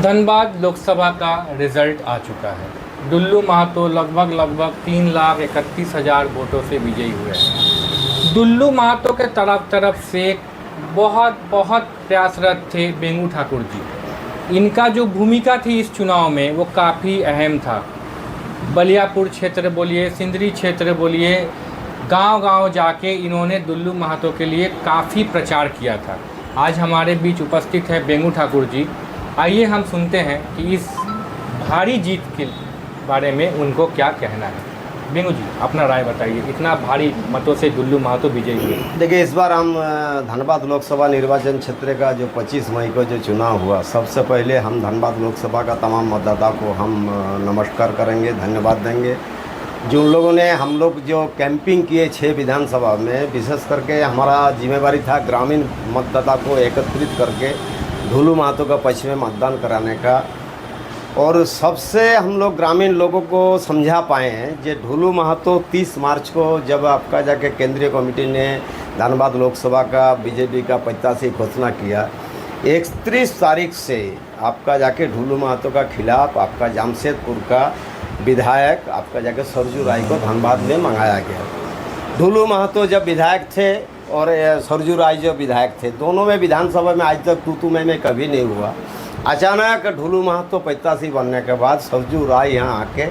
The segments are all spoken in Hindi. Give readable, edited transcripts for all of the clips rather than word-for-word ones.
धनबाद लोकसभा का रिजल्ट आ चुका है। दुल्लू महतो लगभग 3,31,000 वोटों से विजयी हुए हैं। दुल्लू महतो के तरफ से बहुत प्रयासरत थे बेंगू ठाकुर जी। इनका जो भूमिका थी इस चुनाव में वो काफ़ी अहम था। बलियापुर क्षेत्र बोलिए, सिंदरी क्षेत्र बोलिए, गांव जाके इन्होंने दुल्लू महतो के लिए काफ़ी प्रचार किया था। आज हमारे बीच उपस्थित है बेंगू ठाकुर जी। आइए हम सुनते हैं कि इस भारी जीत के बारे में उनको क्या कहना है। बेंगू जी, अपना राय बताइए। इतना भारी मतों से दुल्लू महतो विजयी हुए। देखिए, इस बार हम धनबाद लोकसभा निर्वाचन क्षेत्र का जो 25 मई को जो चुनाव हुआ, सबसे पहले हम धनबाद लोकसभा का तमाम मतदाता को हम नमस्कार करेंगे, धन्यवाद देंगे। जो लोगों ने हम लोग जो कैंपिंग किए 6 विधानसभा में, विशेष करके हमारा जिम्मेवारी था ग्रामीण मतदाता को एकत्रित करके दुल्लू महतो का पक्ष में मतदान कराने का। और सबसे हम लोग ग्रामीण लोगों को समझा पाए हैं जो दुल्लू महतो 30 मार्च को जब आपका जाके केंद्रीय कमेटी ने धनबाद लोकसभा का बीजेपी का प्रत्याशी घोषणा किया, 31 तारीख से आपका जाके दुल्लू महतो का खिलाफ आपका जामशेदपुर का विधायक आपका जाके सरजू राय को धनबाद में मंगाया गया। दुल्लू महतो जब विधायक थे और सरजू राय जो विधायक थे, दोनों में विधानसभा में आज तक तू में कभी नहीं हुआ। अचानक दुल्लू महतो प्रत्याशी बनने के बाद सरजू राय यहाँ आके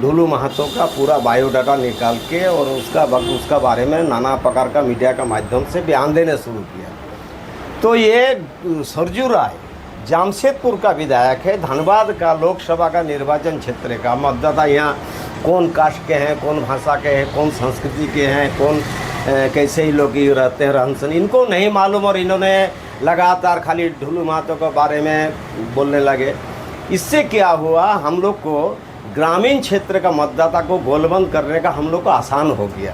दुल्लू महतो का पूरा बायोडाटा निकाल के और उसका बारे में नाना प्रकार का मीडिया का माध्यम से बयान देने शुरू किया। तो ये सरजू राय जामशेदपुर का विधायक है, धनबाद का लोकसभा का निर्वाचन क्षेत्र का मतदाता। यहाँ कौन कास्ट के हैं, कौन भाषा के हैं, कौन संस्कृति के हैं, कौन कैसे ही लोग रहते हैं, रहन सहन इनको नहीं मालूम। और इन्होंने लगातार खाली दुल्लू महतो के बारे में बोलने लगे। इससे क्या हुआ, हम लोग को ग्रामीण क्षेत्र का मतदाता को गोलबंद करने का हम लोग को आसान हो गया।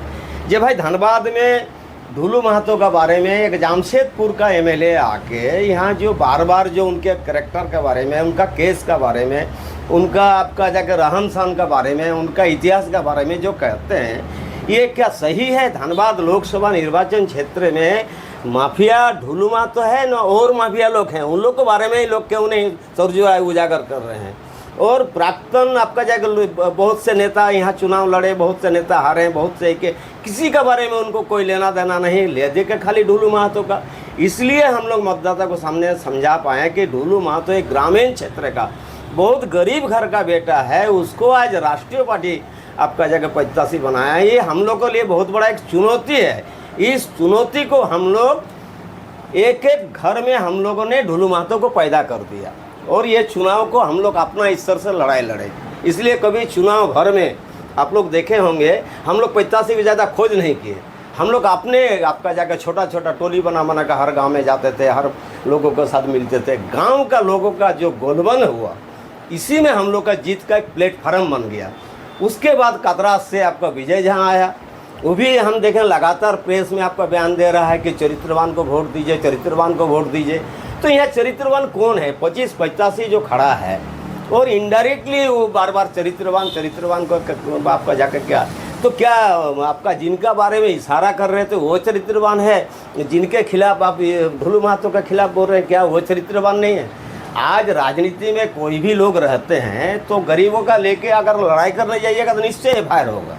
जब भाई धनबाद में दुल्लू महतो के बारे में एक जामशेदपुर का एमएलए आके यहाँ जो बार जो उनके करैक्टर के बारे में, उनका केस के बारे में, उनका आपका जाकर रहन सहन के बारे में, उनका इतिहास के बारे में जो कहते हैं, ये क्या सही है? धनबाद लोकसभा निर्वाचन क्षेत्र में माफिया दुल्लू महतो है ना, और माफिया लोग हैं, उन लोग के बारे में ही लोग क्यों नहीं सरजू राय उजागर कर रहे हैं? और प्राक्तन आपका जाकर बहुत से नेता यहाँ चुनाव लड़े, बहुत से नेता हारे, बहुत से के किसी के बारे में उनको कोई लेना देना नहीं, ले दे के खाली दुल्लू महतो का। इसलिए हम लोग मतदाता को सामने समझा पाए कि दुल्लू महतो एक ग्रामीण क्षेत्र का बहुत गरीब घर का बेटा है, उसको आज राष्ट्रीय पार्टी आपका जगह प्रत्याशी बनाया। ये हम लोग के लिए बहुत बड़ा एक चुनौती है। इस चुनौती को हम लोग एक घर में हम लोगों ने दुल्लू महतो को पैदा कर दिया और ये चुनाव को हम लोग अपना स्तर से लड़ाई लड़े। इसलिए कभी चुनाव भर में आप लोग देखे होंगे हम लोग प्रत्याशी भी ज़्यादा खोज नहीं किए। हम लोग अपने आपका जाकर छोटा टोली बना कर हर गाँव में जाते थे, हर लोगों के साथ मिलते थे। गाँव का लोगों का जो गोलबंद हुआ, इसी में हम लोग का जीत का एक प्लेटफार्म बन गया। उसके बाद कतरास से आपका विजय जहाँ आया, वो भी हम देखें लगातार प्रेस में आपका बयान दे रहा है कि चरित्रवान को वोट दीजिए, चरित्रवान को वोट दीजिए। तो यहाँ चरित्रवान कौन है? 25 85 जो खड़ा है और इनडायरेक्टली वो बार चरित्रवान को आपका जाकर क्या आपका जिनका बारे में इशारा कर रहे थे वो चरित्रवान है? जिनके खिलाफ आप दुल्लू महतो के खिलाफ बोल रहे हैं, क्या वो चरित्रवान नहीं है? आज राजनीति में कोई भी लोग रहते हैं तो गरीबों का लेके अगर लड़ाई करने जाइएगा तो निश्चय एफआईआर होगा।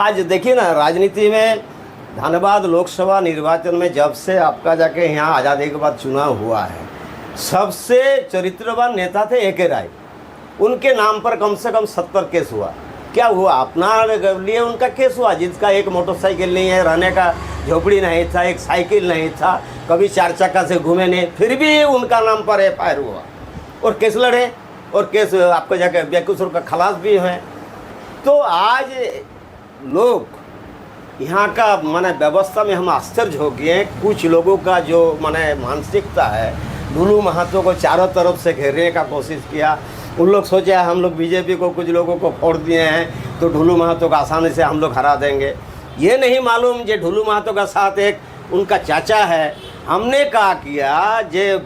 आज देखिए ना, राजनीति में धनबाद लोकसभा निर्वाचन में जब से आपका जाके यहाँ आज़ादी के बाद चुनाव हुआ है, सबसे चरित्रवान नेता थे ए.के. राय। उनके नाम पर कम से कम 70 केस हुआ। क्या हुआ? अपना लिए उनका केस हुआ, जिसका एक मोटरसाइकिल नहीं है, रहने का झोपड़ी नहीं था, एक साइकिल नहीं था, कभी 4 चक्का से घूमे नहीं, फिर भी उनका नाम पर एफआईआर हुआ और केस लड़े और केस आपको जाकर बेकसूर का खलास भी हैं। तो आज लोग यहाँ का माने व्यवस्था में हम आश्चर्य हो गए। कुछ लोगों का जो माने मानसिकता है, दुल्लू महतो को चारों तरफ से घेरने का कोशिश किया। उन लोग सोचे हम लोग बीजेपी को कुछ लोगों को वोट दिए हैं तो दुल्लू महतो को आसानी से हम लोग हरा देंगे। ये नहीं मालूम जो दुल्लू महतो का साथ एक उनका चाचा है। हमने कहा किया जो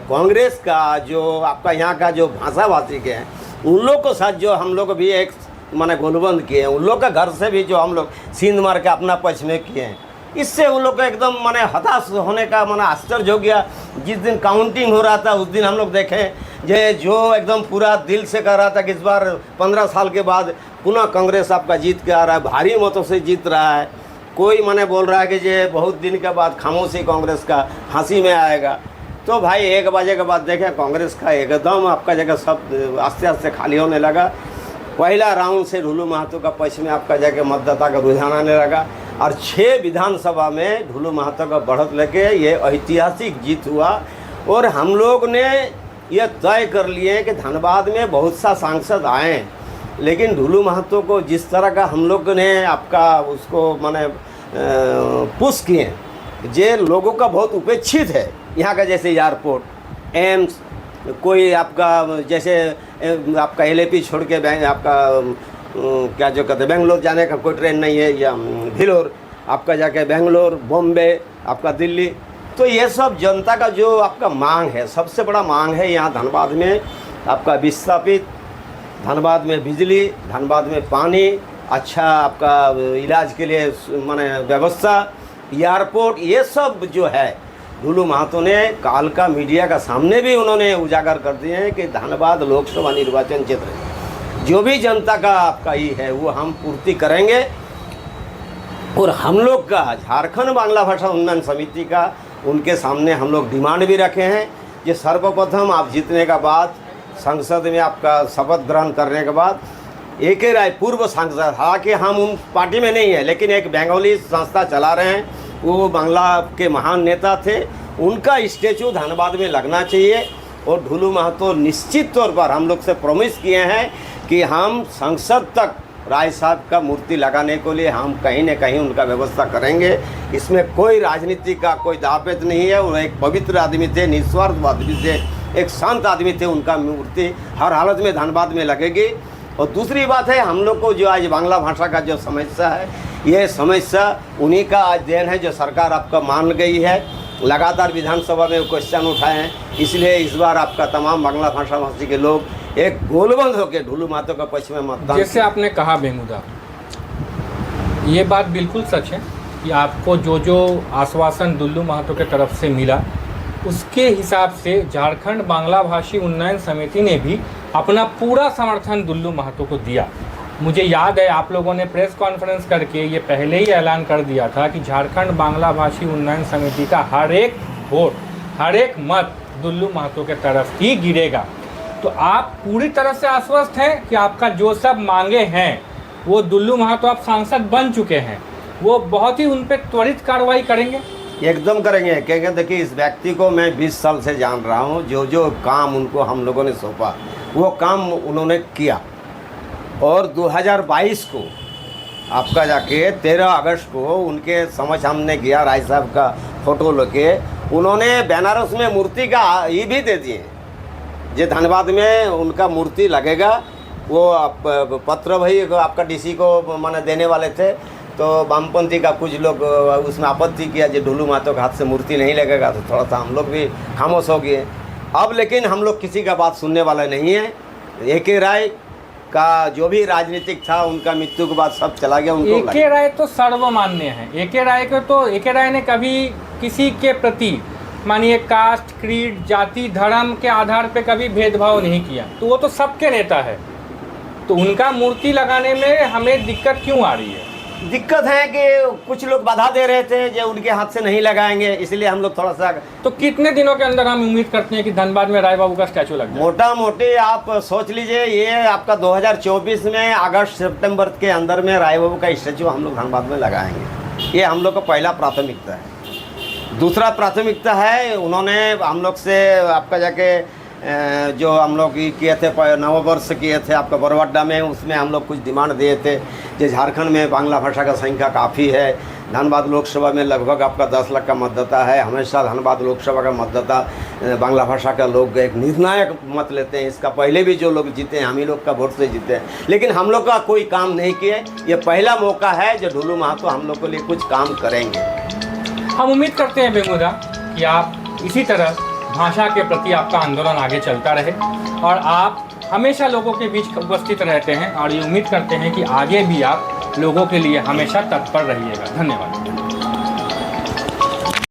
कांग्रेस का जो आपका यहाँ का जो भाषाभाषी के हैं, उन लोग को साथ जो हम लोग भी एक माने गोलबंद किए हैं, उन लोग का घर से भी जो हम लोग सींध मार के अपना पक्ष में किए हैं। इससे उन लोग को एकदम माने हताश होने का माने आश्चर्य हो गया। जिस दिन काउंटिंग हो रहा था उस दिन हम लोग देखें जो एकदम पूरा दिल से कह रहा था कि इस बार 15 साल के बाद पुनः कांग्रेस आपका जीत के आ रहा है, भारी मतों से जीत रहा है। कोई माने बोल रहा है कि ये बहुत दिन के बाद खामोशी कांग्रेस का हंसी में आएगा। तो भाई 1 बजे के बाद देखें कांग्रेस का एकदम आपका जगह सब आस्ते आस्ते खाली होने लगा। पहला राउंड से ढुलू महतो का पक्ष में आपका जगह मतदाता का रुझान आने लगा और 6 विधानसभा में ढुलू महतो का बढ़त लेके ये ऐतिहासिक जीत हुआ। और हम लोग ने यह तय कर लिए कि धनबाद में बहुत सा सांसद आए, लेकिन ढुलू महतो को जिस तरह का हम लोग ने आपका उसको माने पुश किए, जे लोगों का बहुत उपेक्षित है। यहाँ का जैसे एयरपोर्ट, एम्स, कोई आपका जैसे आपका LAP छोड़ के आपका क्या जो कहते हैं बेंगलोर जाने का कोई ट्रेन नहीं है, या भिलोर आपका जाके बेंगलोर, बॉम्बे, आपका दिल्ली। तो ये सब जनता का जो आपका मांग है, सबसे बड़ा मांग है यहाँ धनबाद में आपका विस्थापित, धनबाद में बिजली, धनबाद में पानी, अच्छा आपका इलाज के लिए माने व्यवस्था, एयरपोर्ट, ये सब जो है ढुलू महतो ने कालका मीडिया का सामने भी उन्होंने उजागर कर दिए हैं कि धनबाद लोकसभा निर्वाचन क्षेत्र जो भी जनता का आपका ही है वो हम पूर्ति करेंगे। और हम लोग का झारखंड बांग्ला भाषा उन्नयन समिति का उनके सामने हम लोग डिमांड भी रखे हैं कि सर्वप्रथम आप जीतने का बाद संसद में आपका शपथ ग्रहण करने के बाद AK राय पूर्व सांसद, हालांकि हम उन पार्टी में नहीं है लेकिन एक बंगाली संस्था चला रहे हैं, वो बांग्ला के महान नेता थे, उनका स्टेचू धनबाद में लगना चाहिए। और ढुलू महतो निश्चित तौर पर हम लोग से प्रॉमिस किए हैं कि हम संसद तक राय साहब का मूर्ति लगाने के लिए हम कहीं न कहीं उनका व्यवस्था करेंगे। इसमें कोई राजनीति का कोई दावेदार नहीं है। वो एक पवित्र आदमी थे, निस्वार्थ आदमी थे, एक शांत आदमी थे। उनका मूर्ति हर हालत में धनबाद में लगेगी। और दूसरी बात है, हम लोग को जो आज बांग्ला भाषा का जो समस्या है, ये समस्या उन्हीं का आज देन है जो सरकार आपका मान गई है। लगातार विधानसभा में क्वेश्चन उठाए हैं, इसलिए इस बार आपका तमाम बांग्ला भाषा भाषी के लोग एक गोलबंद होकर ढुलू महतो का पक्ष में मतदान। जैसे आपने कहा बेमुदा, ये बात बिल्कुल सच है कि आपको जो आश्वासन ढुलू महतो के तरफ से मिला उसके हिसाब से झारखंड बांग्ला भाषी उन्नयन समिति ने भी अपना पूरा समर्थन ढुलू महतो को दिया। मुझे याद है आप लोगों ने प्रेस कॉन्फ्रेंस करके ये पहले ही ऐलान कर दिया था कि झारखंड बांग्ला भाषी उन्नयन समिति का हर एक वोट, हर एक मत ढुलू महतो के तरफ ही गिरेगा। तो आप पूरी तरह से आश्वस्त हैं कि आपका जो सब मांगे हैं वो ढुलू महतो आप सांसद बन चुके हैं, वो बहुत ही उन पर त्वरित कार्रवाई करेंगे? एकदम करेंगे। क्योंकि देखिए, इस व्यक्ति को मैं 20 साल से जान रहा हूँ। जो काम उनको हम लोगों ने सौंपा वो काम उन्होंने किया। और 2022 को आपका जाके 13 अगस्त को उनके समझ हमने गया, राय साहब का फोटो लेके उन्होंने बनारस में मूर्ति का ये भी दे दिए, जो धनबाद में उनका मूर्ति लगेगा। वो आप पत्र भाई आपका DC को माने देने वाले थे, तो वामपंथी का कुछ लोग उसमें आपत्ति किया जो ढुलू महतो के हाथ से मूर्ति नहीं लगेगा, तो थोड़ा सा हम लोग भी खामोश हो गए। अब लेकिन हम लोग किसी का बात सुनने वाला नहीं है। AK राय का जो भी राजनीतिक था उनका मृत्यु के बाद सब चला गया। उनको AK राय तो सर्वमान्य है। AK राय ने कभी किसी के प्रति मानिए कास्ट, क्रीड, जाति, धर्म के आधार पे कभी भेदभाव नहीं किया, तो वो तो सबके नेता है। तो उनका मूर्ति लगाने में हमें दिक्कत क्यों आ रही है? दिक्कत है कि कुछ लोग बाधा दे रहे थे जो उनके हाथ से नहीं लगाएंगे, इसलिए हम लोग थोड़ा सा। तो कितने दिनों के अंदर हम उम्मीद करते हैं कि धनबाद में राय बाबू का स्टैचू लग जाए? मोटा मोटी आप सोच लीजिए, ये आपका 2024 में अगस्त सितंबर के अंदर में राय बाबू का स्टैचू हम लोग धनबाद में लगाएंगे। ये हम लोग का पहला प्राथमिकता है। दूसरा प्राथमिकता है, उन्होंने हम लोग से आपका जाके जो हम लोग किए थे नववर्ष किए थे आपका बरवाड्डा में, उसमें हम लोग कुछ डिमांड दिए थे। जो झारखंड में बांग्ला भाषा का संख्या काफ़ी है, धनबाद लोकसभा में लगभग आपका 10 लाख का मतदाता है। हमेशा धनबाद लोकसभा का मतदाता बांग्ला भाषा का लोग एक निर्णायक मत लेते हैं। इसका पहले भी जो लोग जीते हैं हम ही लोग का वोट से जीते हैं, लेकिन हम लोग का कोई काम नहीं किए। ये पहला मौका है जो ढुलू महतो हम लोग के लिए कुछ काम करेंगे। हम उम्मीद करते हैं बेमुदा कि आप इसी तरह भाषा के प्रति आपका आंदोलन आगे चलता रहे और आप हमेशा लोगों के बीच उपस्थित रहते हैं, और ये उम्मीद करते हैं कि आगे भी आप लोगों के लिए हमेशा तत्पर रहिएगा। धन्यवाद।